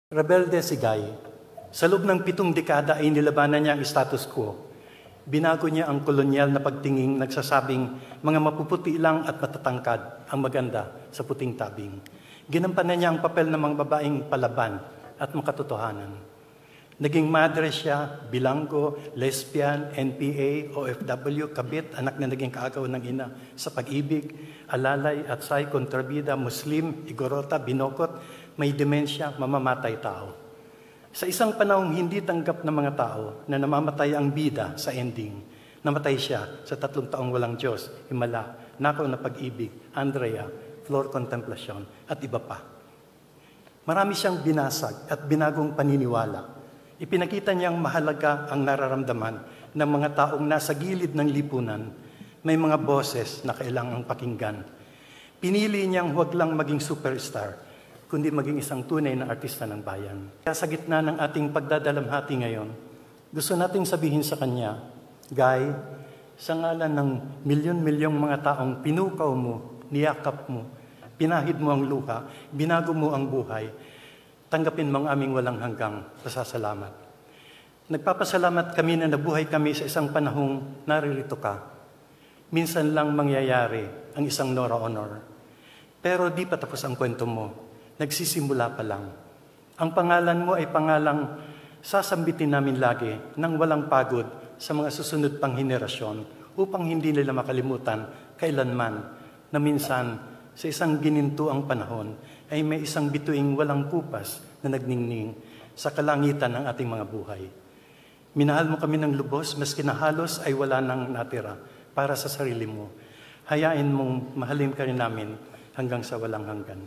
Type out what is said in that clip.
Rebelde si Guy. Sa loob ng 7 dekada ay nilabanan niya ang status quo. Binago niya ang kolonyal na pagtinging nagsasabing mga mapuputi lang at matatangkad ang maganda sa puting tabing. Ginampanan niya ang papel ng mga babaeng palaban at makatotohanan. Naging madre siya, bilanggo, lesbian, NPA, OFW, kabit, anak na naging kaagaw ng ina sa pag-ibig, alalay at say, kontrabida, Muslim, igorota, binokot, may demensya, mamamatay tao. Sa isang panahong hindi tanggap ng mga tao na namamatay ang bida sa ending, namatay siya sa 3 taong walang Diyos, himala, nakaw na pag-ibig, Andrea, floor contemplation, at iba pa. Marami siyang binasag at binagong paniniwala. Ipinakita niyang mahalaga ang nararamdaman ng mga taong nasa gilid ng lipunan. May mga boses na kailangang pakinggan. Pinili niyang huwag lang maging superstar, kundi maging isang tunay na artista ng bayan. Kaya sa gitna ng ating pagdadalamhati ngayon, gusto nating sabihin sa Kanya, Guy, sa ngalan ng milyon-milyong mga taong pinukaw mo, niyakap mo, pinahid mo ang luha, binago mo ang buhay, tanggapin mo ang aming walang hanggang pasasalamat. Nagpapasalamat kami na nabuhay kami sa isang panahong naririto ka. Minsan lang mangyayari ang isang Nora Honor. Pero di pa tapos ang kwento mo. Nagsisimula pa lang. Ang pangalan mo ay pangalang sasambitin namin lagi nang walang pagod sa mga susunod pang henerasyon upang hindi nila makalimutan kailanman na minsan sa isang ginintuang panahon ay may isang bituing walang kupas na nagningning sa kalangitan ng ating mga buhay. Minahal mo kami ng lubos, maski na halos ay wala nang natira para sa sarili mo. Hayain mong mahalin ka rin namin hanggang sa walang hanggan.